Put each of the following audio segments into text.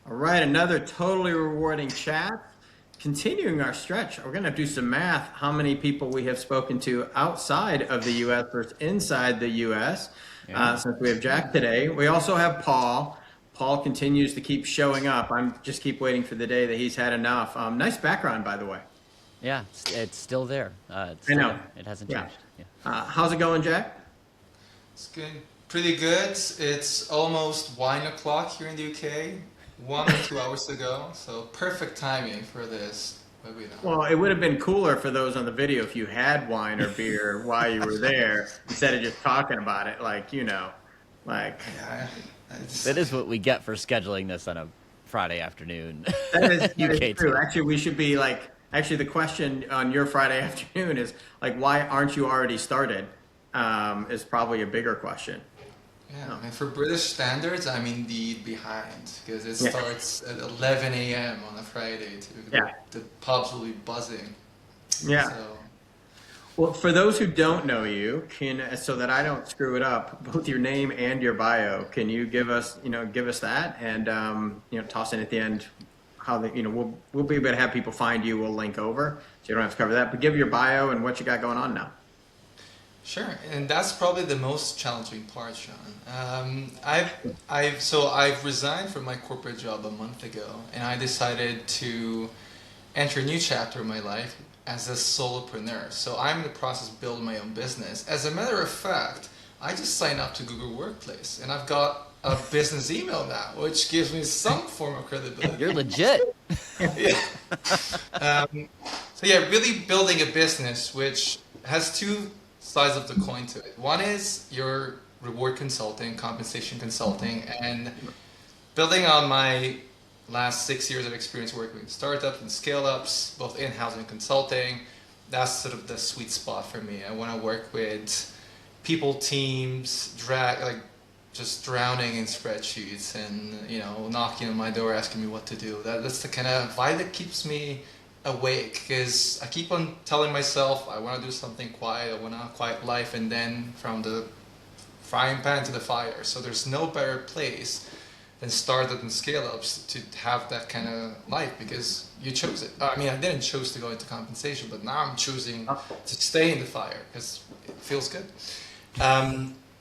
All right, another totally rewarding chat. Continuing our stretch, we're going to do some math. How many people we have spoken to outside of the U.S. versus inside the U.S. Yeah. Since we have Giac today. We also have Paul. Paul continues to keep showing up. I'm just keep waiting for the day that he's had enough. Nice background, by the way. Yeah, it's still there. It's I still know. there. It hasn't Yeah. changed. Yeah. How's it going, Jack? It's good. Pretty good. It's almost 1 o'clock here in the UK, 1 or 2 hours ago, so perfect timing for this webinar. Well, it would have been cooler for those on the video if you had wine or beer while you were there instead of just talking about it, like. Yeah, That is what we get for scheduling this on a Friday afternoon, That is UK true. time. Actually, we should be like, actually, the question on your Friday afternoon is like, why aren't you already started? Is probably a bigger question. yeah. And for British standards, I'm indeed behind because it Yeah. starts at 11 a.m. on a Friday. Yeah. The pubs will be buzzing. Yeah. So, Well, for those who don't know you, so that I don't screw it up, both your name and your bio, can you give us that and toss in at the end how we'll be able to have people find you. We'll link over, so you don't have to cover that. But give your bio and what you got going on now. sure, and that's probably the most challenging part, Sean. I've resigned from my corporate job a month ago, and I decided to enter a new chapter of my life as a solopreneur. So I'm in the process of building my own business. As a matter of fact, I just signed up to Google Workplace, and I've got a business email now, which gives me some form of credibility. You're legit. Yeah. Um, so yeah, really building a business which has two sides of the coin to it. One is your reward consulting, compensation consulting, and building on my last 6 years of experience working with startups and scale-ups, both in-house and consulting. That's sort of the sweet spot for me. I want to work with people, teams, just drowning in spreadsheets and knocking on my door asking me what to do. That's the kind of vibe that keeps me awake because I keep on telling myself I want to do something quiet, I want a quiet life, and then from the frying pan to the fire. So there's no better place than startup and scale-ups to have that kind of life because you chose it. I mean, I didn't choose to go into compensation, but now I'm choosing to stay in the fire because it feels good.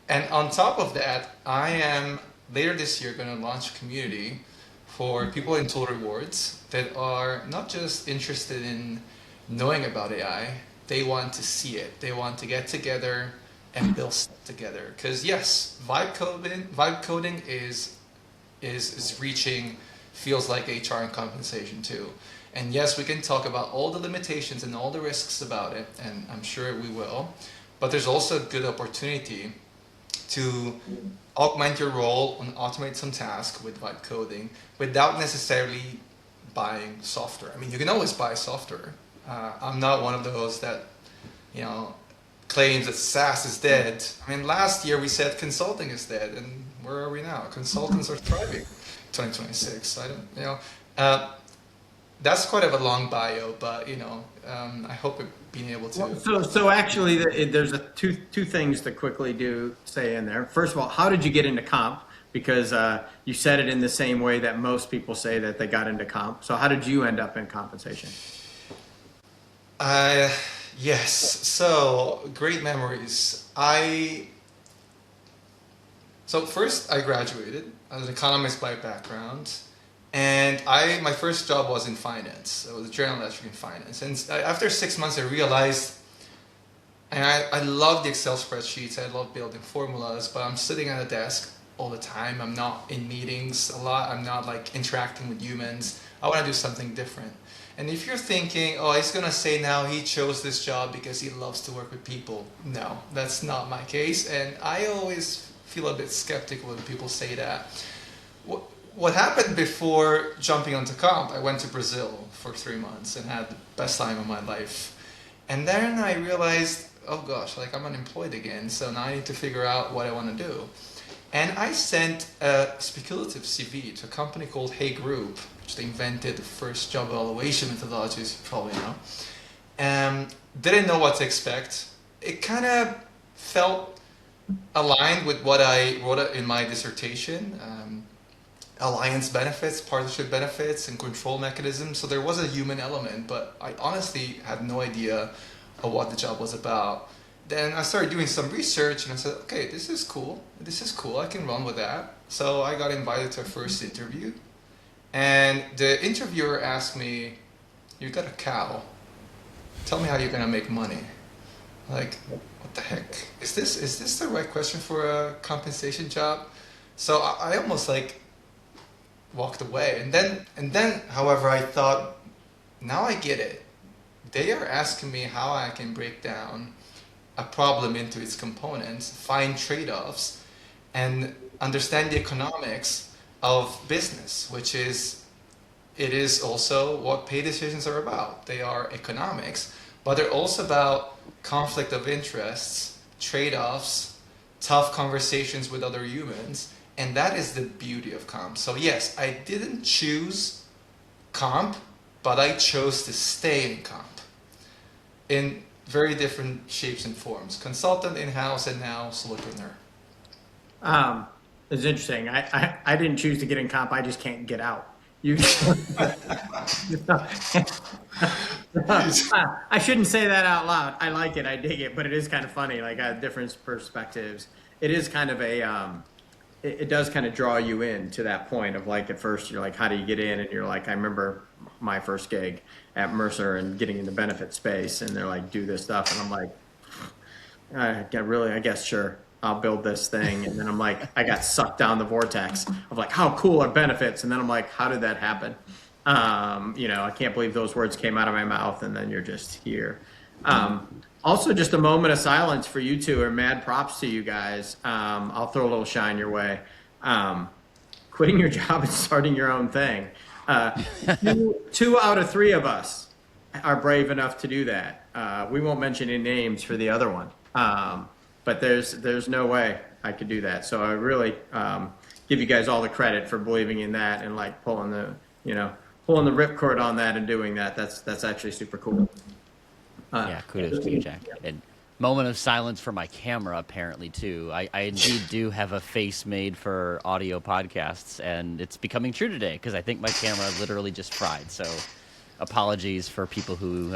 And on top of that, I am later this year going to launch a community for people in Total Rewards that are not just interested in knowing about AI, they want to see it. They want to get together and build stuff together. Because yes, vibe coding is reaching feels like HR and compensation too. And yes, we can talk about all the limitations and all the risks about it, and I'm sure we will. But there's also a good opportunity to augment your role and automate some tasks with vibe coding without necessarily buying software. I mean, you can always buy software. I'm not one of those that, claims that SaaS is dead. I mean, last year we said consulting is dead, and where are we now? Consultants are thriving. 2026. I don't, that's quite of a long bio, but I hope it being able to. So actually, there's two things to quickly say in there. First of all, how did you get into comp? Because you said it in the same way that most people say that they got into comp. So how did you end up in compensation? Yes. So great memories. So first I graduated. I was an economist by background. And my first job was in finance. I was a general ledger in finance. And after 6 months, I realized, and I love the Excel spreadsheets. I love building formulas, but I'm sitting at a desk all the time. I'm not in meetings a lot. I'm not like interacting with humans. I want to do something different. And if you're thinking, oh, he's going to say now he chose this job because he loves to work with people. No, that's not my case. And I always feel a bit skeptical when people say that. What happened before jumping onto comp, I went to Brazil for 3 months and had the best time of my life. And then I realized, oh gosh, like I'm unemployed again, so now I need to figure out what I want to do. And I sent a speculative CV to a company called Hey Group, which they invented the first job evaluation methodologies, you probably know. Didn't know what to expect. It kind of felt aligned with what I wrote in my dissertation. alliance benefits, partnership benefits, and control mechanisms. So there was a human element, but I honestly had no idea of what the job was about. Then I started doing some research and I said, okay, this is cool. This is cool. I can run with that. So I got invited to a first interview. And the interviewer asked me, you got a cow. Tell me how you're going to make money. Like, what the heck? Is this the right question for a compensation job? So I almost like walked away. And then, however, I thought, now I get it. They are asking me how I can break down a problem into its components, find trade-offs, and understand the economics of business, which is, it is also what pay decisions are about. They are economics, but they're also about conflict of interests, trade-offs, tough conversations with other humans, and that is the beauty of comp. So yes, I didn't choose comp, but I chose to stay in comp in very different shapes and forms. Consultant, in-house, and now solopreneur. It's interesting. I didn't choose to get in comp. I just can't get out. You, I shouldn't say that out loud. I like it. I dig it, but it is kind of funny. Like different perspectives. It is kind of a. It does kind of draw you in to that point of like at first you're like, how do you get in? And you're like, I remember my first gig at Mercer and getting in the benefit space, and they're like, do this stuff, and I'm like, I guess sure. I'll build this thing. And then I'm like, I got sucked down the vortex of like, how cool are benefits? And then I'm like, how did that happen? I can't believe those words came out of my mouth, and then you're just here. Also, just a moment of silence for you two, or mad props to you guys. I'll throw a little shine your way. Quitting your job and starting your own thing. Two out of three of us are brave enough to do that. We won't mention any names for the other one. But there's no way I could do that. So I really give you guys all the credit for believing in that and like pulling the ripcord on that and doing that. That's actually super cool. Yeah, kudos to you, Giac. And moment of silence for my camera, apparently, too. I indeed do have a face made for audio podcasts, and it's becoming true today because I think my camera literally just fried. So apologies for people who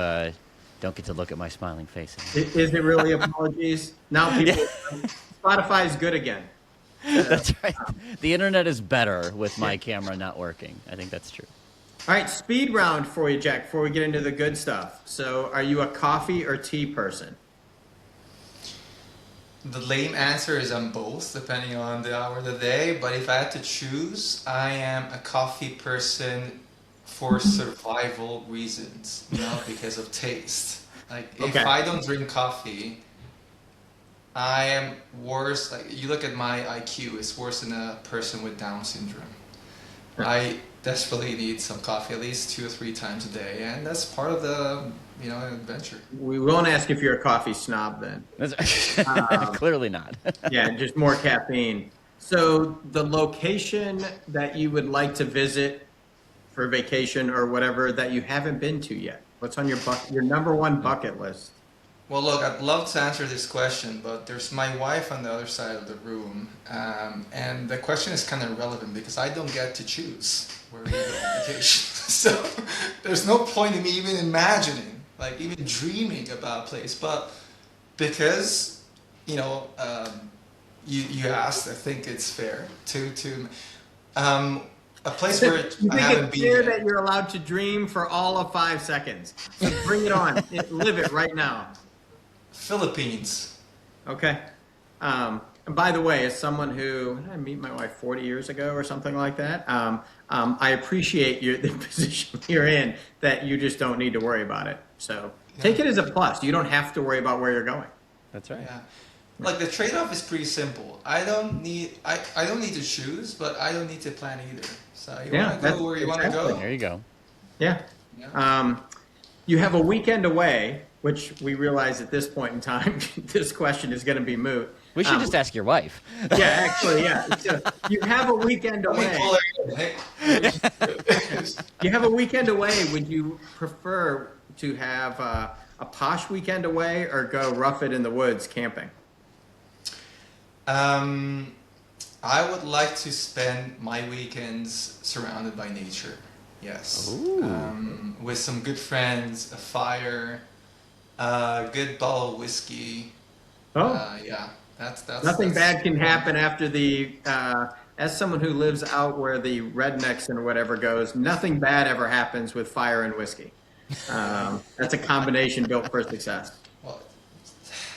don't get to look at my smiling face anymore. Is it really apologies? Now people, Spotify is good again. That's right. The internet is better with my camera not working. I think that's true. All right, speed round for you, Giac, before we get into the good stuff. So are you a coffee or tea person? The lame answer is I'm both, depending on the hour of the day. But if I had to choose, I am a coffee person for survival reasons, not because of taste. Like, if I don't drink coffee, I am worse. Like, you look at my IQ, it's worse than a person with Down syndrome. I desperately need some coffee at least 2 or 3 times a day, and that's part of the adventure. We won't ask if you're a coffee snob then. Clearly not. Yeah, just more caffeine. So the location that you would like to visit for vacation or whatever that you haven't been to yet, what's on your number one bucket list? Well, look, I'd love to answer this question, but there's my wife on the other side of the room, and the question is kind of relevant because I don't get to choose where we go on vacation. So there's no point in me even imagining, like even dreaming about a place. But because you asked, I think it's fair to a place where I haven't been yet. That you're allowed to dream for all of 5 seconds. So bring it on. Live it right now. Philippines. Okay. And by the way, as someone who did I meet my wife 40 years ago or something like that, I appreciate the position you're in that you just don't need to worry about it. So take it as a plus. You don't have to worry about where you're going. That's right. Yeah. Like the trade-off is pretty simple. I don't need to choose, but I don't need to plan either. So you want to go where you want to go. There you go. Yeah. You have a weekend away, which we realize at this point in time, this question is going to be moot. We should just ask your wife. Yeah, actually, yeah. So you have a weekend away. You have a weekend away. Would you prefer to have a posh weekend away or go rough it in the woods camping? I would like to spend my weekends surrounded by nature. Yes. With some good friends, a fire, a good bottle of whiskey. Yeah, that's Nothing that's bad can happen after as someone who lives out where the rednecks and whatever goes, nothing bad ever happens with fire and whiskey. That's a combination built for success. Well,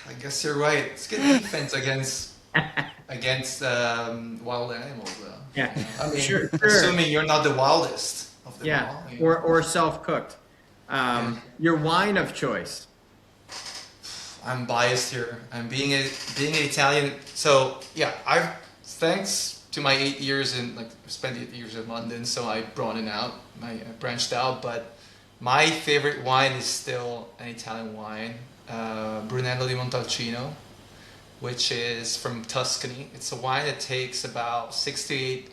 I guess you're right. It's good defense against wild animals, though. Yeah. I mean, Sure. assuming you're not the wildest of them Yeah, all. You know. or self-cooked. Your wine of choice. I'm biased here. I'm being an Italian. So yeah, I've thanks to my 8 years spent 8 years in London, so I branched out. But my favorite wine is still an Italian wine, Brunello di Montalcino, which is from Tuscany. It's a wine that takes about 6 to 8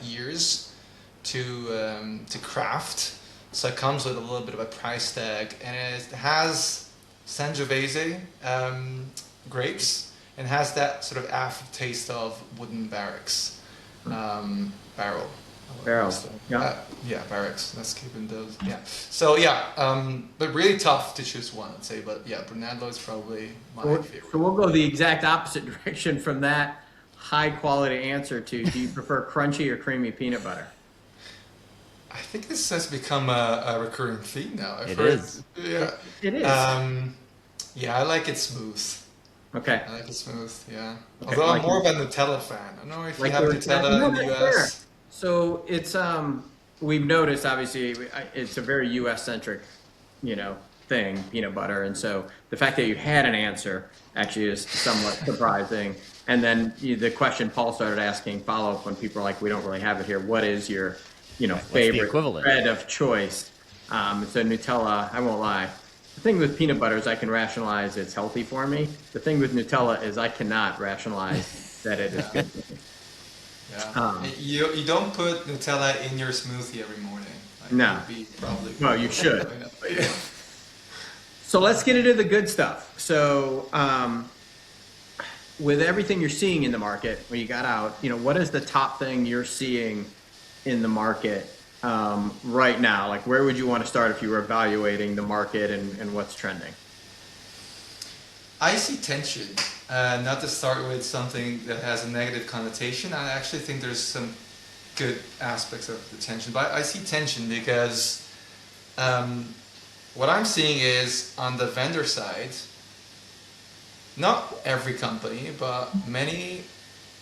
years to craft. So it comes with a little bit of a price tag, and it has Sangiovese grapes, and has that sort of aftertaste of wooden barracks. Barrel. Barrels. Yeah. Yeah, barracks. Let's keep in those. Yeah. So yeah, but really tough to choose one, I'd say. But yeah, Brunello is probably my favorite. So we'll go the exact opposite direction from that high quality answer to, do you prefer crunchy or creamy peanut butter? I think this has become a recurring theme now. It is. Yeah. It is. Yeah, I like it smooth. Okay. I like it smooth, yeah. Okay, Although like I'm more of a Nutella fan. I don't know if you have your- Nutella No, in the that's US. fair. So it's we've noticed obviously it's a very US centric, thing, peanut butter, and so the fact that you had an answer actually is somewhat surprising. And then the question Paul started asking follow up when people are like, we don't really have it here. What is your favorite equivalent? bread of choice? So Nutella, I won't lie. The thing with peanut butter is I can rationalize it's healthy for me. The thing with Nutella is I cannot rationalize that it is good for me. Yeah. You don't put Nutella in your smoothie every morning. No. It would be probably Well, you should. Yeah. So let's get into the good stuff. So with everything you're seeing in the market, when you got out, what is the top thing you're seeing in the market right now? Like, where would you want to start if you were evaluating the market and what's trending? I see tension. Not to start with something that has a negative connotation. I actually think there's some good aspects of the tension, but I see tension because what I'm seeing is on the vendor side, not every company, but many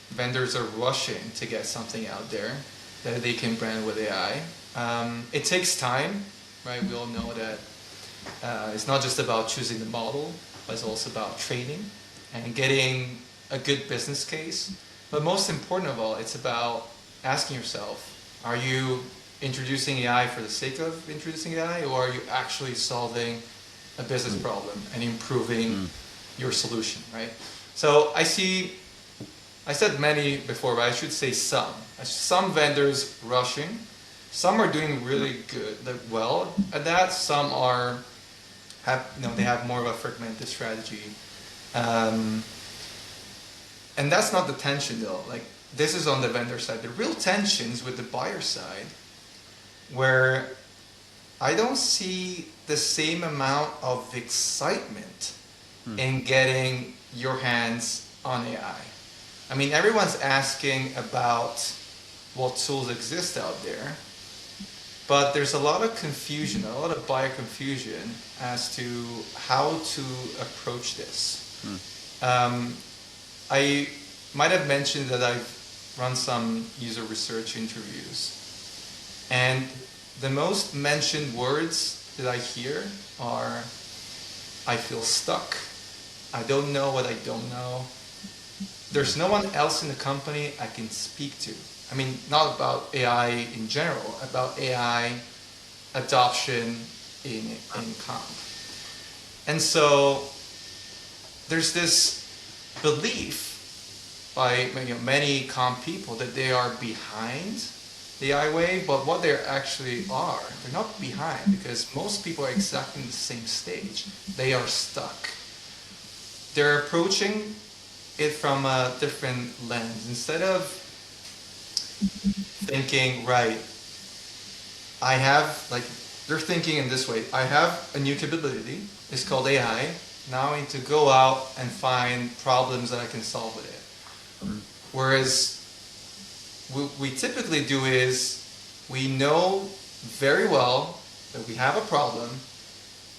vendors are rushing to get something out there that they can brand with AI. It takes time, right? We all know that it's not just about choosing the model, but it's also about training and getting a good business case. But most important of all, it's about asking yourself, are you introducing AI for the sake of introducing AI, or are you actually solving a business problem and improving your solution, right? So I said many before, but I should say some. Some vendors rushing, some are doing really good, well at that. Some they have more of a fragmented strategy, and that's not the tension though. Like, this is on the vendor side. The real tensions with the buyer side, where I don't see the same amount of excitement in getting your hands on AI. I mean, everyone's asking about what tools exist out there, but there's a lot of confusion, a lot of buyer confusion as to how to approach this. I might have mentioned that I've run some user research interviews, and the most mentioned words that I hear are, I feel stuck. I don't know what I don't know. There's no one else in the company I can speak to. I mean, not about AI in general, about AI adoption in comp. And so there's this belief by many comp people that they are behind the AI wave, but what they actually are, they're not behind, because most people are exactly in the same stage. They are stuck. They're approaching it from a different lens. Instead of thinking, right, I have, like, they're thinking in this way, I have a new capability, it's called AI, now I need to go out and find problems that I can solve with it. Whereas what we typically do is we know very well that we have a problem,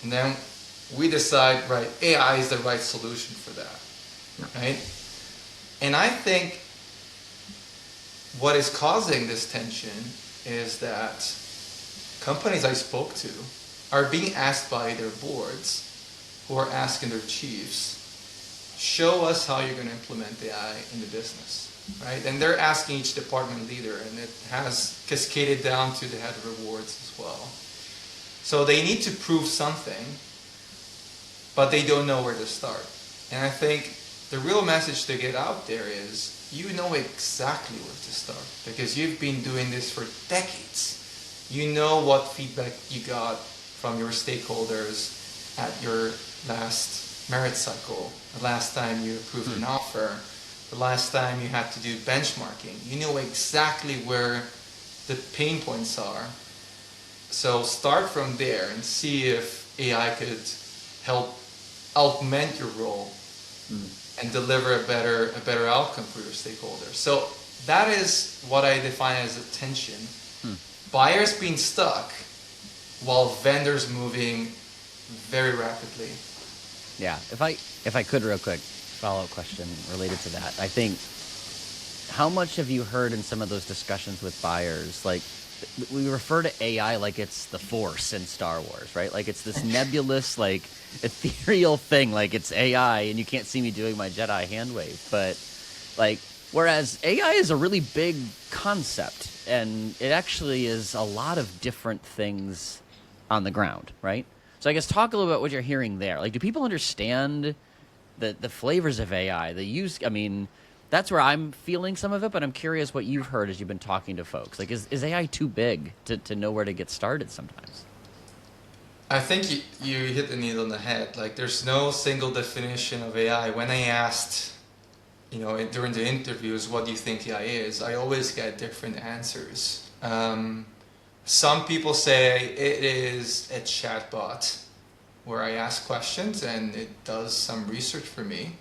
and then we decide, right, AI is the right solution for that, right? And I think what is causing this tension is that companies I spoke to are being asked by their boards, who are asking their chiefs, show us how you're going to implement AI in the business, right? And they're asking each department leader, and it has cascaded down to the head of rewards as well. So they need to prove something, but they don't know where to start. And I think the real message to get out there is, you know exactly where to start, because you've been doing this for decades. You know what feedback you got from your stakeholders at your last merit cycle, the last time you approved an offer, the last time you had to do benchmarking. You know exactly where the pain points are. So start from there and see if AI could help augment your role and deliver a better outcome for your stakeholders. So that is what I define as a tension. Buyers being stuck while vendors moving very rapidly. Yeah, if I could, real quick, follow-up question related to that. I think, how much have you heard in some of those discussions with buyers, like, we refer to AI like it's the Force in Star Wars, right? Like it's this nebulous, like, ethereal thing, like it's AI and you can't see me doing my Jedi hand wave. But, like, whereas AI is a really big concept, and it actually is a lot of different things on the ground, right? So I guess talk a little about what you're hearing there. Like, do people understand the flavors of AI, the use? I mean, that's where I'm feeling some of it, but I'm curious what you've heard as you've been talking to folks. Like, is AI too big to know where to get started sometimes? I think you hit the nail on the head. Like, there's no single definition of AI. When I asked, during the interviews, what do you think AI is, I always get different answers. Some people say it is a chatbot where I ask questions and it does some research for me.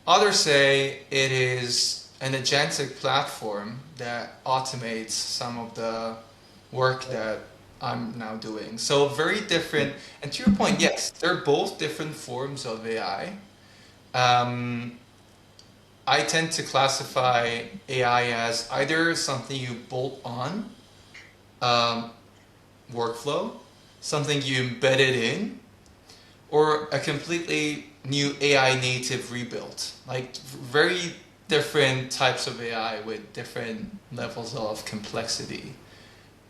Others say it is an agentic platform that automates some of the work that I'm now doing. So very different. And to your point, yes, they're both different forms of AI. I tend to classify AI as either something you bolt on, workflow, something you embedded in, or a completely new AI native rebuild. Like, very different types of AI with different levels of complexity.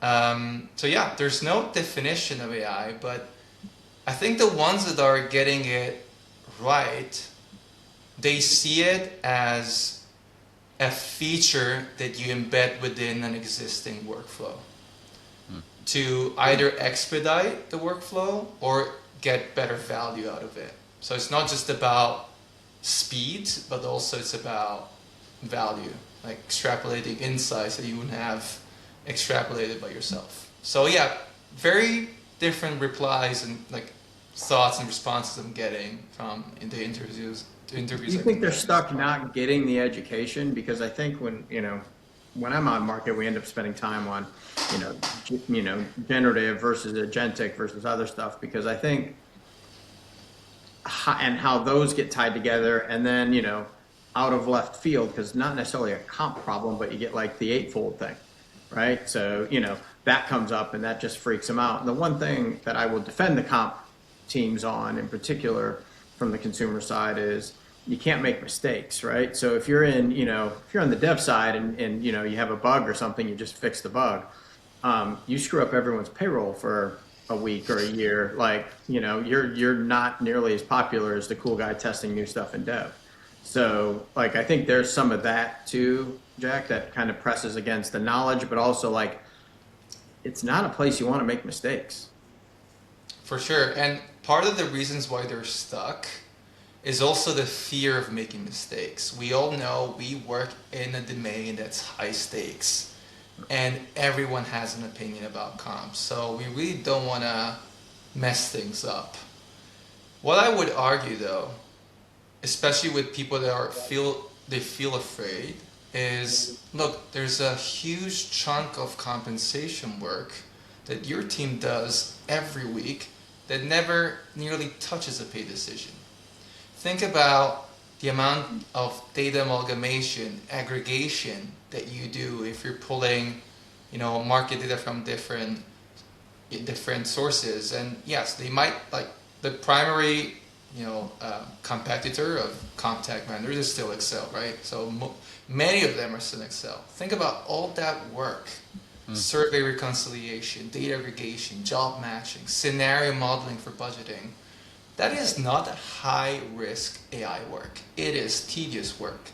So yeah, there's no definition of AI, but I think the ones that are getting it right, they see it as a feature that you embed within an existing workflow to either expedite the workflow or get better value out of it. So it's not just about speed, but also it's about value, like extrapolating insights that you wouldn't have extrapolated by yourself. So yeah, very different replies and like thoughts and responses I'm getting from in the interviews. Do you think they're stuck not getting the education? Because I think when I'm on market, we end up spending time on, generative versus agentic versus other stuff, because I think, and how those get tied together, and then, out of left field, because not necessarily a comp problem, but you get like the eightfold thing, right? So, that comes up and that just freaks them out. And the one thing that I will defend the comp teams on in particular from the consumer side is you can't make mistakes, right? So if you're in, if you're on the dev side and you have a bug or something, you just fix the bug. You screw up everyone's payroll for a week or a year, like, you're not nearly as popular as the cool guy testing new stuff in dev. So, like, I think there's some of that too, Giac, that kind of presses against the knowledge, but also, like, it's not a place you want to make mistakes. For sure. And part of the reasons why they're stuck is also the fear of making mistakes. We all know we work in a domain that's high stakes, and everyone has an opinion about comps. So we really don't want to mess things up. What I would argue, though, especially with people that feel afraid, is look, there's a huge chunk of compensation work that your team does every week that never nearly touches a pay decision. Think about the amount of data amalgamation, aggregation that you do if you're pulling, market data from different sources. And yes, they might, like, the primary competitor of CompTech vendors is still Excel, right? So many of them are still Excel. Think about all that work: survey reconciliation, data aggregation, job matching, scenario modeling for budgeting. That is not high risk AI work. It is tedious work.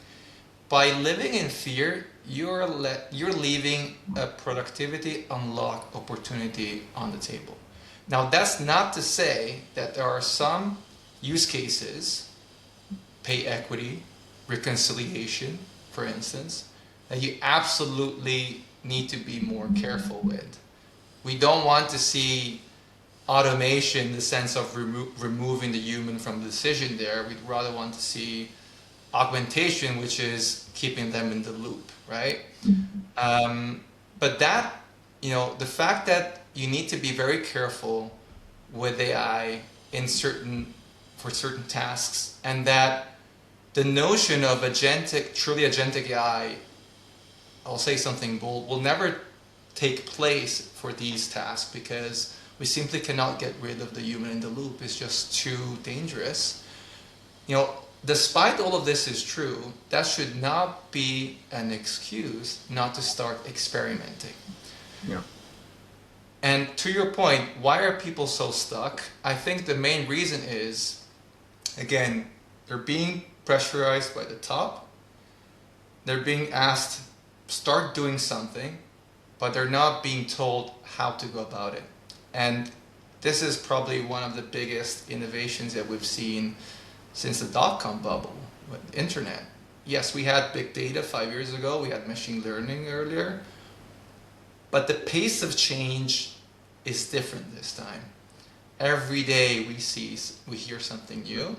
By living in fear, you're leaving a productivity unlock opportunity on the table. Now, that's not to say that there are some use cases, pay equity, reconciliation, for instance, that you absolutely need to be more careful with. We don't want to see automation in the sense of removing the human from the decision there. We'd rather want to see augmentation, which is keeping them in the loop, right? But that, the fact that you need to be very careful with AI for certain tasks, and that the notion of truly agentic AI, I'll say something bold, will never take place for these tasks because we simply cannot get rid of the human in the loop. It's just too dangerous. Despite all of this is true, that should not be an excuse not to start experimenting. Yeah. And to your point, why are people so stuck? I think the main reason is, again, they're being pressurized by the top. They're being asked, start doing something, but they're not being told how to go about it. And this is probably one of the biggest innovations that we've seen since the dot-com bubble with the internet. Yes, we had big data 5 years ago, we had machine learning earlier, but the pace of change is different this time. Every day we hear something new,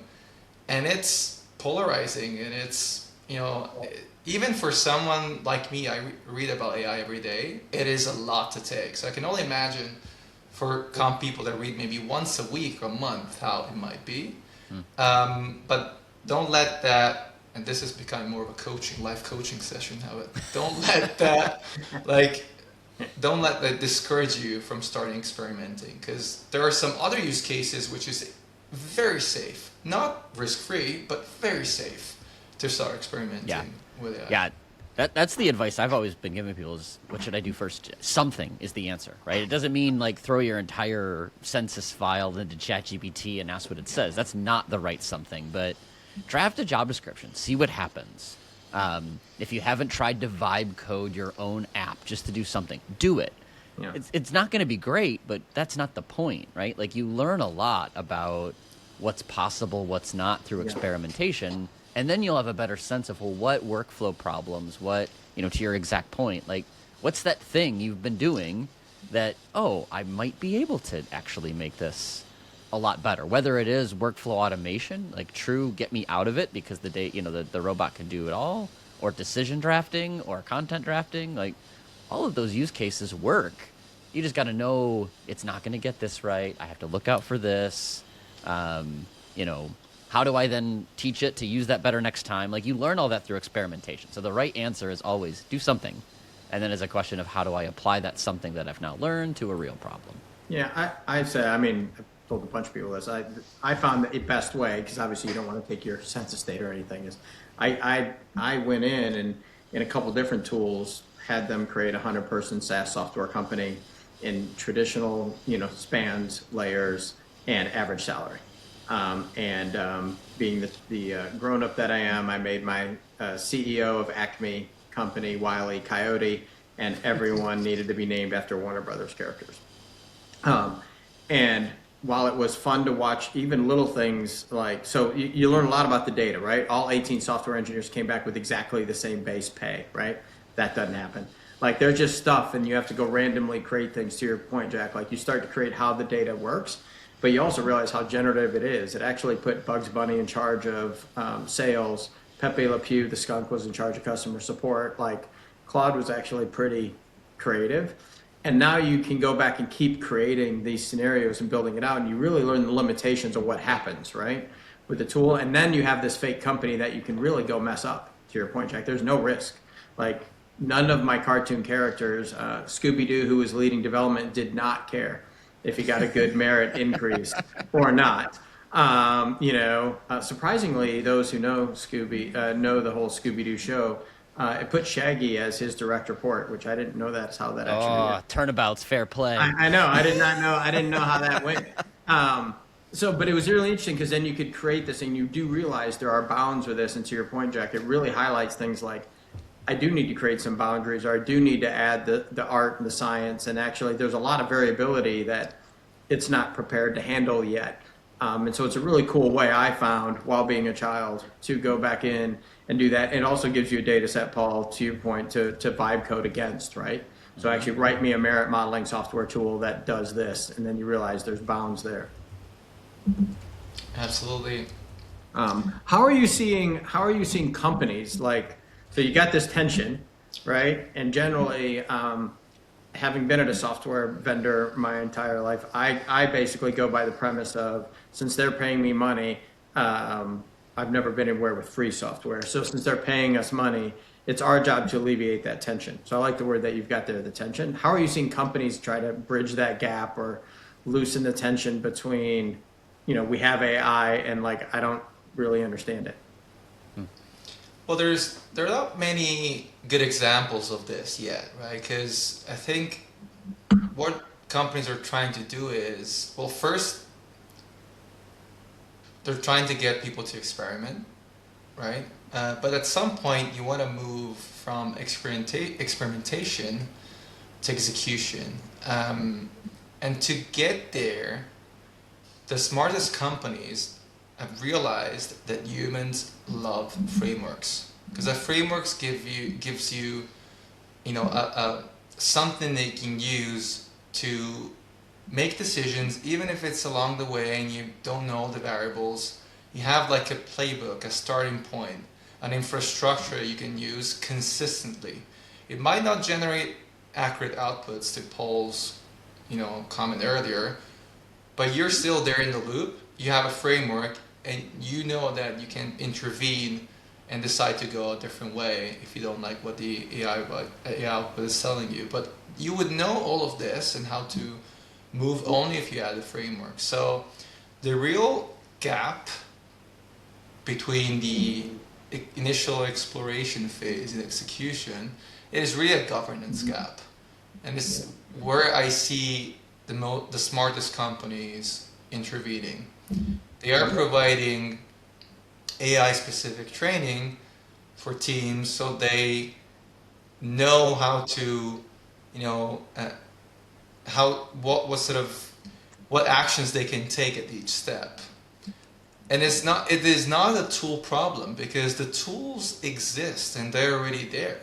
and it's polarizing, and it's, even for someone like me, I read about AI every day, it is a lot to take. So I can only imagine for comp people that read maybe once a week or a month how it might be. But don't let that, and this is becoming more of a life coaching session now, but don't let that, don't let that discourage you from starting experimenting, because there are some other use cases which is very safe, not risk-free, but very safe to start experimenting with AI. Yeah. That's the advice I've always been giving people is, what should I do first? Something is the answer, right? It doesn't mean throw your entire census file into ChatGPT and ask what it says. That's not the right something, but draft a job description, see what happens. If you haven't tried to vibe code your own app just to do something, do it. Yeah. It's not going to be great, but that's not the point, right? You learn a lot about what's possible, what's not through experimentation. And then you'll have a better sense of, what workflow problems, to your exact point, what's that thing you've been doing that, I might be able to actually make this a lot better. Whether it is workflow automation, true, get me out of it because the robot can do it all, or decision drafting or content drafting, all of those use cases work. You just got to know it's not going to get this right. I have to look out for this, How do I then teach it to use that better next time? You learn all that through experimentation. So the right answer is always do something. And then it's a question of how do I apply that something that I've now learned to a real problem? Yeah, I've told a bunch of people this. I found the best way, because obviously you don't want to take your census data or anything, is I went in and in a couple different tools had them create a 100-person SaaS software company in traditional, spans, layers, and average salary. Being the grown-up that I am, I made my CEO of Acme company, Wile E. Coyote, and everyone needed to be named after Warner Brothers characters. And while it was fun to watch even little things like, so you learn a lot about the data, right? All 18 software engineers came back with exactly the same base pay, right? That doesn't happen. Like there's just stuff and you have to go randomly create things, to your point, Jack. Like you start to create how the data works, but you also realize how generative it is. It actually put Bugs Bunny in charge of sales. Pepe Le Pew, the skunk, was in charge of customer support. Like Claude was actually pretty creative. And now you can go back and keep creating these scenarios and building it out, and you really learn the limitations of what happens, right, with the tool. And then you have this fake company that you can really go mess up, to your point, Jack. There's no risk. Like none of my cartoon characters, Scooby-Doo, who was leading development, did not care if he got a good merit increase or not. Surprisingly, those who know know the whole Scooby-Doo show. It put Shaggy as his direct report, which I didn't know that's how that actually worked. Turnabouts, fair play. I know. I did not know. I didn't know how that went. But it was really interesting because then you could create this, and you do realize there are bounds with this. And to your point, Jack, it really highlights things like, I do need to create some boundaries, or I do need to add the art and the science. And actually, there's a lot of variability that it's not prepared to handle yet. And so it's a really cool way, I found, while being a child, to go back in and do that. It also gives you a data set, Paul, to your point, to vibe code against, right? So actually write me a merit modeling software tool that does this, and then you realize there's bounds there. Absolutely. How are you seeing companies like, so you got this tension, right? And generally, having been at a software vendor my entire life, I basically go by the premise of, since they're paying me money, I've never been anywhere with free software. So since they're paying us money, it's our job to alleviate that tension. So I like the word that you've got there, the tension. How are you seeing companies try to bridge that gap or loosen the tension between, we have AI and like, I don't really understand it? Well, there are not many good examples of this yet, right? Because I think what companies are trying to do is, well, first, they're trying to get people to experiment, right? But at some point, you want to move from experimentation to execution. And to get there, the smartest companies have realized that humans love frameworks, because the frameworks gives you something they can use to make decisions, even if it's along the way and you don't know the variables. You have like a playbook, a starting point, an infrastructure you can use consistently. It might not generate accurate outputs, to Paul's comment earlier, but you're still there in the loop. You have a framework, and you know that you can intervene and decide to go a different way if you don't like what the AI output is telling you. But you would know all of this and how to move only if you had a framework. So the real gap between the initial exploration phase and execution is really a governance gap. And this is where I see the smartest companies intervening. They are providing AI-specific training for teams so they know how to, what actions they can take at each step. And it is not a tool problem, because the tools exist and they're already there.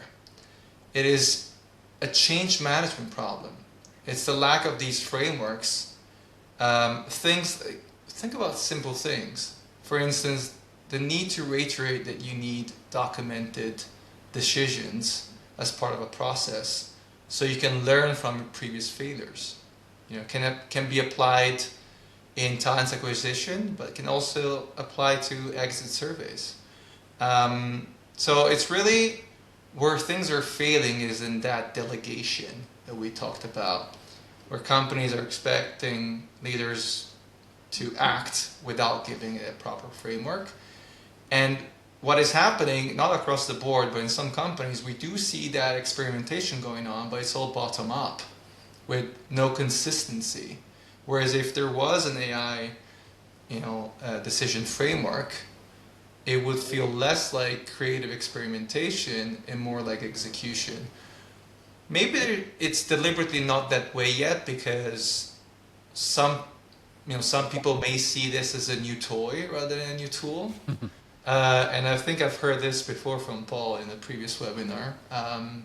It is a change management problem. It's the lack of these frameworks. Think about simple things. For instance, the need to reiterate that you need documented decisions as part of a process, so you can learn from previous failures. Can be applied in talent acquisition, but can also apply to exit surveys. So it's really where things are failing is in that delegation that we talked about, where companies are expecting leaders to act without giving it a proper framework. And what is happening, not across the board, but in some companies, we do see that experimentation going on, but it's all bottom up with no consistency. Whereas if there was an AI, decision framework, it would feel less like creative experimentation and more like execution. Maybe it's deliberately not that way yet, because some some people may see this as a new toy rather than a new tool. And I think I've heard this before from Paul in a previous webinar,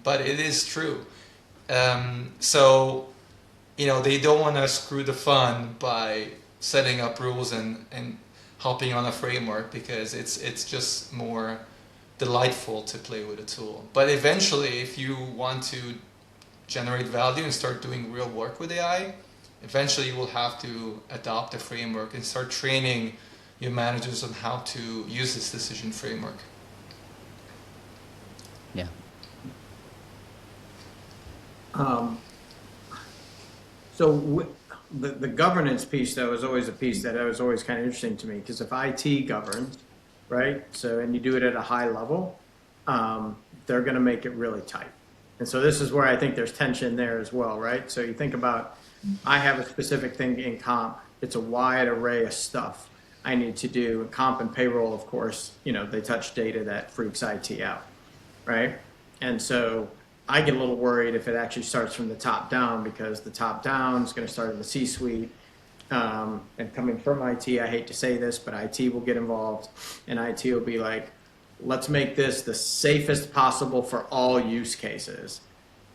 but it is true. So, they don't want to screw the fun by setting up rules and hopping on a framework, because it's just more delightful to play with a tool. But eventually, if you want to generate value and start doing real work with AI, eventually you will have to adopt a framework and start training your managers on how to use this decision framework. Yeah. So the governance piece, though, is always a piece that was always kind of interesting to me, because if IT governs, right, so, and you do it at a high level, they're going to make it really tight. And so this is where I think there's tension there as well, right? So you think about, I have a specific thing in comp. It's a wide array of stuff I need to do. Comp and payroll, of course, they touch data that freaks IT out, right? And so I get a little worried if it actually starts from the top down, because the top down is going to start in the C-suite. And coming from IT, I hate to say this, but IT will get involved, and IT will be like, let's make this the safest possible for all use cases.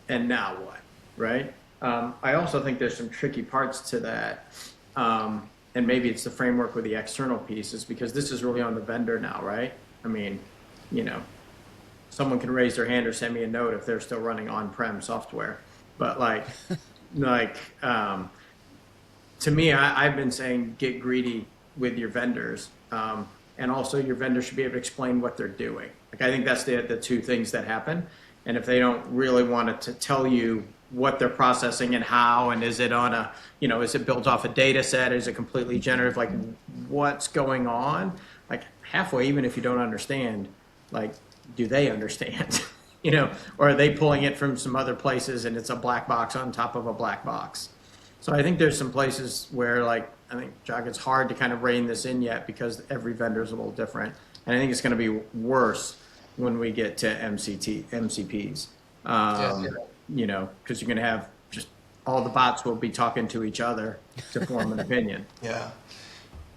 And now what, right? I also think there's some tricky parts to that. And maybe it's the framework with the external pieces, because this is really on the vendor now, right? I mean, someone can raise their hand or send me a note if they're still running on-prem software. But to me, I've been saying get greedy with your vendors. And also your vendor should be able to explain what they're doing. I think that's the two things that happen. And if they don't really want to tell you what they're processing and how, and is it on a, is it built off a data set? Is it completely generative? What's going on? Halfway, even if you don't understand, do they understand? Or are they pulling it from some other places and it's a black box on top of a black box? So I think there's some places where, I think, Giac, it's hard to kind of rein this in yet, because every vendor is a little different. And I think it's going to be worse when we get to MCPs. Because you're going to have just all the bots will be talking to each other to form an opinion. Yeah.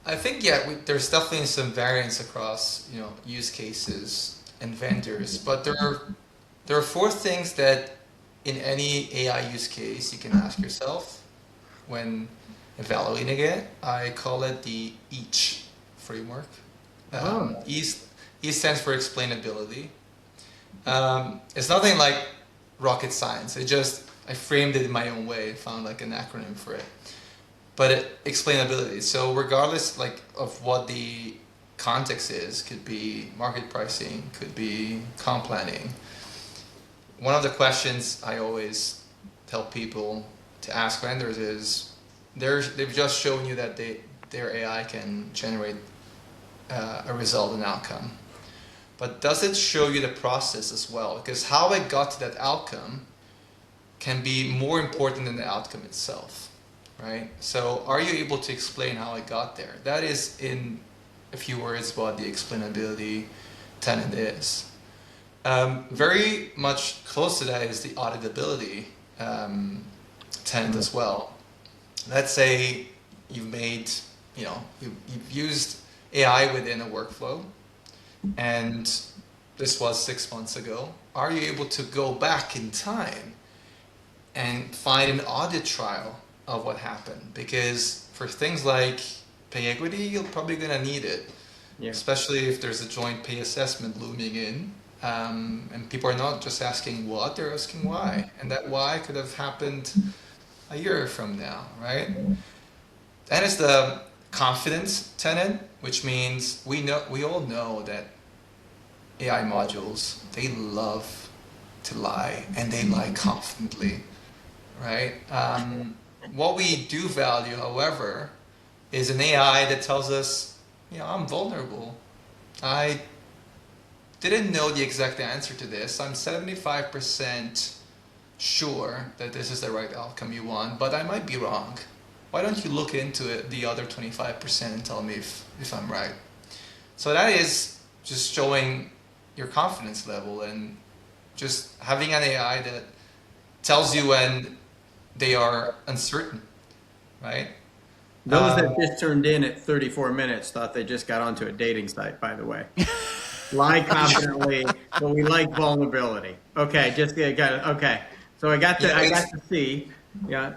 I think, there's definitely some variance across, use cases and vendors, but there are four things that in any AI use case you can ask yourself when evaluating it. I call it the EACH framework. E stands for explainability. It's nothing like rocket science. I framed it in my own way, found an acronym for it. But explainability. So regardless of what the context is, could be market pricing, could be comp planning. One of the questions I always tell people to ask vendors is, they've just shown you that their AI can generate a result, an outcome. But does it show you the process as well? Because how I got to that outcome can be more important than the outcome itself, right? So are you able to explain how I got there? That is, in a few words, what the explainability tenet is. Very much close to that is the auditability tenet as well. Let's say you've made, you've used AI within a workflow, and this was 6 months ago. Are you able to go back in time and find an audit trail of what happened? Because for things like pay equity, you're probably going to need it, especially if there's a joint pay assessment looming in. And people are not just asking what, they're asking why. And that why could have happened a year from now, right? That is the confidence tenet, which means we all know that AI modules, they love to lie, and they lie confidently, right? What we do value, however, is an AI that tells us, I'm vulnerable. I didn't know the exact answer to this. I'm 75% sure that this is the right outcome you want, but I might be wrong. Why don't you look into it, the other 25%, and tell me if I'm right? So that is just showing your confidence level, and just having an AI that tells you when they are uncertain, right? Those that just turned in at 34 minutes thought they just got onto a dating site, by the way. Lie confidently, but we like vulnerability. Okay, just got it. Okay, so I got to see. Yeah.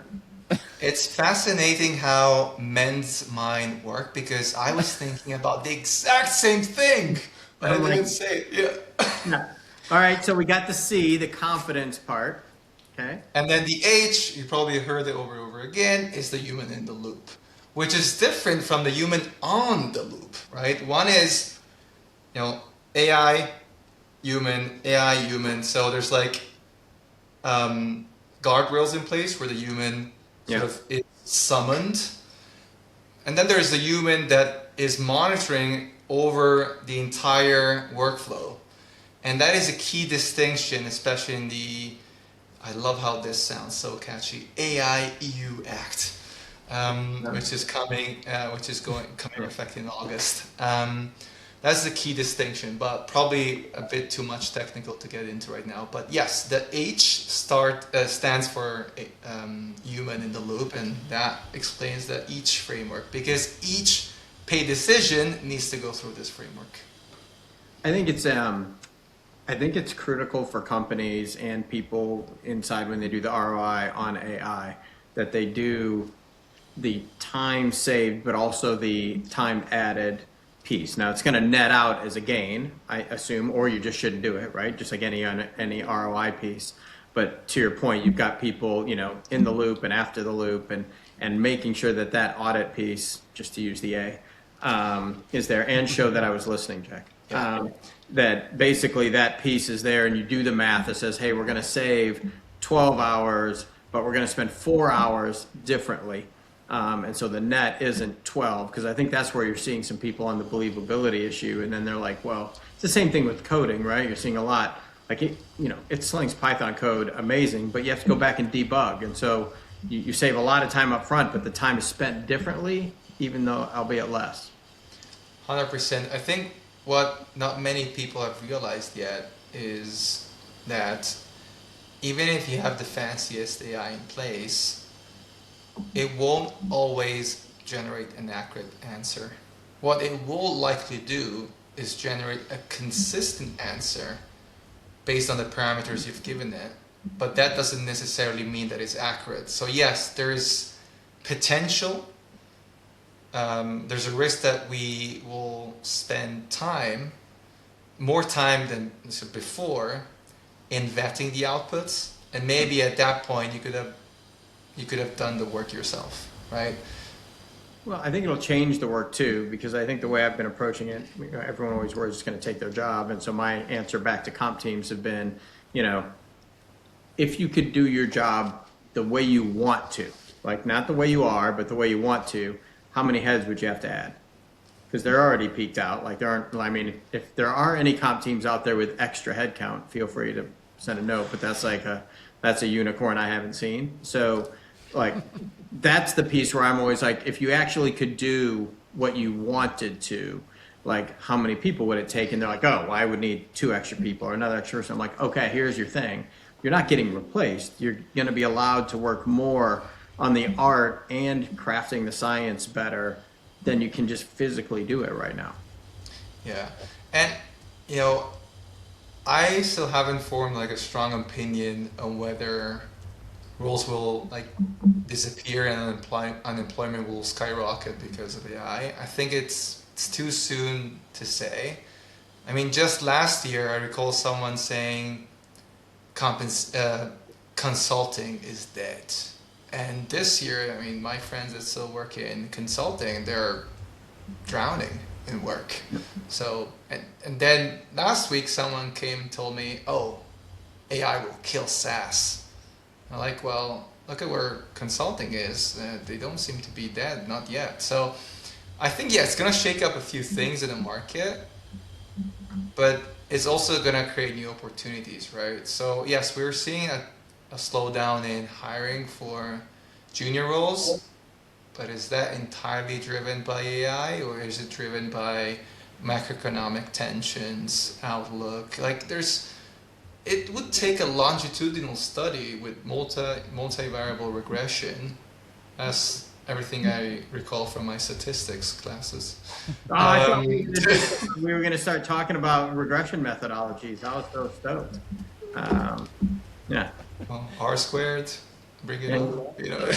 It's fascinating how men's mind work because I was thinking about the exact same thing. But I didn't say it. Yeah. Yeah. All right, so we got the C, the confidence part. Okay. And then the H, you probably heard it over and over again, is the human in the loop, which is different from the human on the loop, right? One is, AI, human. So there's like guardrails in place where the human sort of is summoned. And then there's the human that is monitoring over the entire workflow. And that is a key distinction, especially in the, I love how this sounds so catchy, AI EU Act, which is coming effect in August. That's the key distinction, but probably a bit too much technical to get into right now. But yes, the H stands for human in the loop, and that explains the each framework, because each pay decision needs to go through this framework. I think it's critical for companies and people inside when they do the ROI on AI that they do the time saved, but also the time added piece. Now it's going to net out as a gain, I assume, or you just shouldn't do it, right? Just like any ROI piece. But to your point, you've got people, in the loop and after the loop, and making sure that audit piece, just to use the A, is there, and show that I was listening, Giac. That basically that piece is there, and you do the math that says, hey, we're going to save 12 hours, but we're going to spend 4 hours differently. And so the net isn't 12, because I think that's where you're seeing some people on the believability issue. And then they're like, well, it's the same thing with coding, right? You're seeing a lot, like, it slings Python code amazing, but you have to go back and debug. And so you save a lot of time up front, but the time is spent differently, even though albeit less. 100%. I think what not many people have realized yet is that even if you have the fanciest AI in place, it won't always generate an accurate answer. What it will likely do is generate a consistent answer based on the parameters you've given it, but that doesn't necessarily mean that it's accurate. So yes, there is potential. There's a risk that we will spend more time than before, in vetting the outputs, and maybe at that point you could have done the work yourself, right? Well, I think it'll change the work too, because I think the way I've been approaching it, everyone always worries it's going to take their job. And so my answer back to comp teams have been, if you could do your job the way you want to, like not the way you are, but the way you want to, how many heads would you have to add? Because they're already peaked out. Like if there are any comp teams out there with extra head count, feel free to send a note, but that's a unicorn I haven't seen. So that's the piece where I'm always like, if you actually could do what you wanted to, like how many people would it take? And they're like, oh, well, I would need 2 extra people or another extra person. I'm like, okay, here's your thing. You're not getting replaced. You're going to be allowed to work more on the art and crafting the science better than you can just physically do it right now. Yeah. And, I still haven't formed a strong opinion on whether roles will disappear and unemployment will skyrocket because of AI. I think it's too soon to say. I mean, just last year, I recall someone saying consulting is dead. And this year, my friends that still work in consulting, they're drowning in work. So, and then last week, someone came and told me, oh, AI will kill SaaS. I'm like, well, look at where consulting is. They don't seem to be dead, not yet. So I think, it's going to shake up a few things in the market, but it's also going to create new opportunities, right? So yes, we're seeing a slowdown in hiring for junior roles, but is that entirely driven by AI, or is it driven by macroeconomic tensions, outlook? It would take a longitudinal study with multivariable regression, as everything I recall from my statistics classes. I thought we were going to start talking about regression methodologies. I was so stoked. Yeah. Well, R squared, bring it on. You know.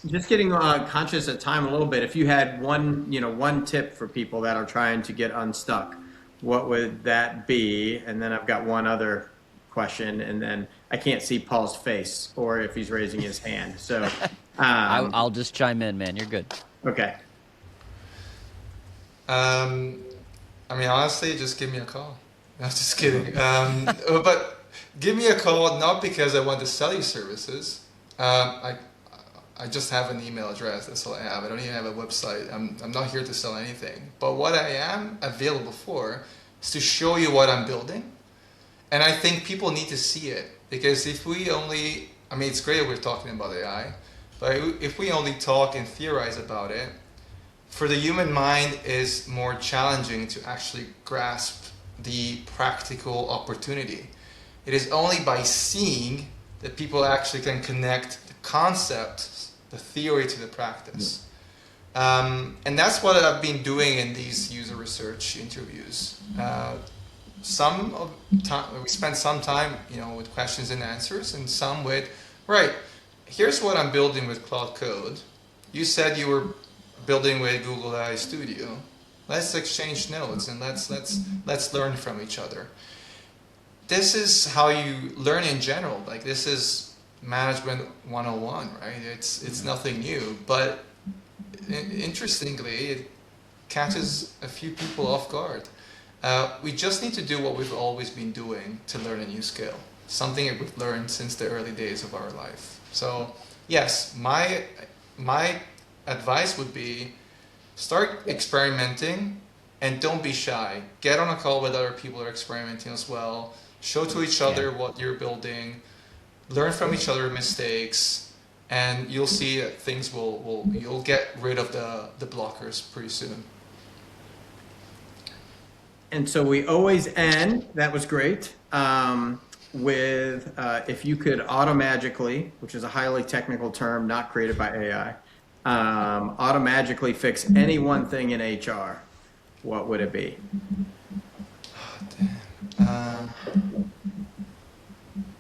Just getting conscious of time a little bit. If you had one tip for people that are trying to get unstuck, what would that be? And then I've got one other question, and then I can't see Paul's face or if he's raising his hand. So I'll just chime in, man. You're good. Okay. I mean, honestly, just give me a call. No, just kidding. But give me a call, not because I want to sell you services. I just have an email address. That's all I have. I don't even have a website. I'm not here to sell anything. But what I am available for is to show you what I'm building. And I think people need to see it. Because if we only, I mean, it's great we're talking about AI, but if we only talk and theorize about it, for the human mind is more challenging to actually grasp the practical opportunity. It is only by seeing that people actually can connect the concept, the theory to the practice. And that's what I've been doing in these user research interviews. We spend some time, with questions and answers, and some with, right, here's what I'm building with Cloud Code. You said you were building with Google AI Studio. Let's exchange notes and let's learn from each other. This is how you learn in general. Like, this is management 101, right? It's nothing new, but interestingly, it catches a few people off guard. We just need to do what we've always been doing to learn a new skill, something that we've learned since the early days of our life. So yes, my advice would be start experimenting and don't be shy. Get on a call with other people who are experimenting as well. Show to each other what you're building. Learn from each other's mistakes, and you'll see that things you'll get rid of the blockers pretty soon. And so we always end, that was great, with if you could automagically, which is a highly technical term not created by AI, automagically fix any one thing in HR, what would it be?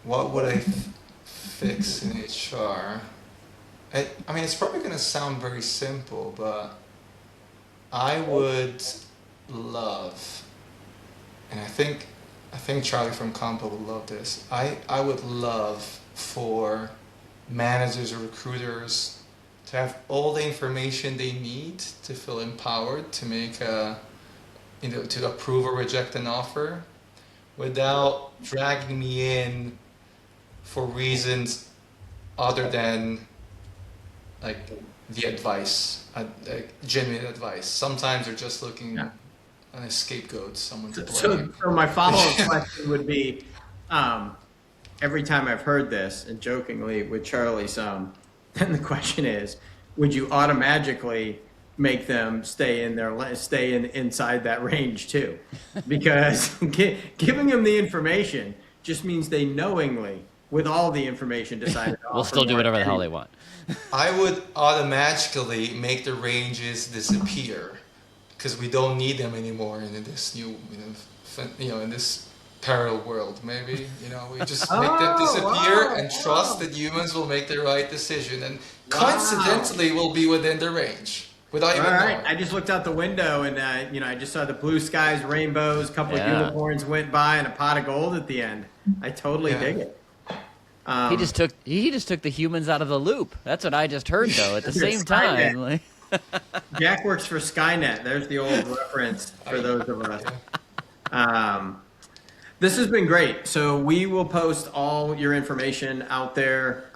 What would I fix in HR? I mean, it's probably going to sound very simple, but I would love, and I think Charlie from CompTech would love this. I would love for managers or recruiters to have all the information they need to feel empowered to make to approve or reject an offer without dragging me in for reasons other than like the advice, like genuine advice. Sometimes they're just looking on a scapegoat, someone to blame. So my follow-up question would be, every time I've heard this, and jokingly with Charlie some, then the question is, would you automatically make them stay inside that range too? Because giving them the information just means they knowingly, with all the information, decided to will still do whatever the hell they want. I would automatically make the ranges disappear because we don't need them anymore in this new, in this parallel world. Maybe we just make them disappear and trust that humans will make the right decision, and coincidentally will be within the range without even knowing. I just looked out the window and I just saw the blue skies, rainbows, a couple of unicorns went by, and a pot of gold at the end. I totally dig it. He just took the humans out of the loop. That's what I just heard, though. At the same time, Giac works for Skynet. There's the old reference for those of us. This has been great. So we will post all your information out there.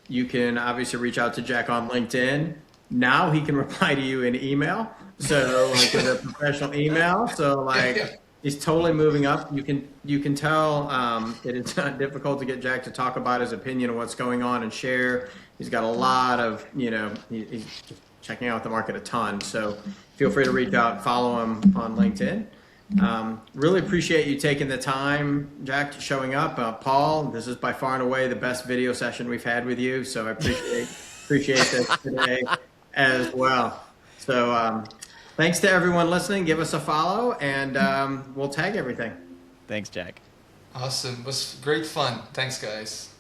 You can obviously reach out to Giac on LinkedIn. Now he can reply to you in email. So like with a professional email. So he's totally moving up. You can tell that it's not difficult to get Giac to talk about his opinion of what's going on and share. He's got a lot of, he's checking out the market a ton. So feel free to reach out, follow him on LinkedIn. Really appreciate you taking the time, Giac, showing up. Paul, this is by far and away the best video session we've had with you, so I appreciate this today as well. So thanks to everyone listening. Give us a follow, and we'll tag everything. Thanks, Giac. Awesome. It was great fun. Thanks, guys.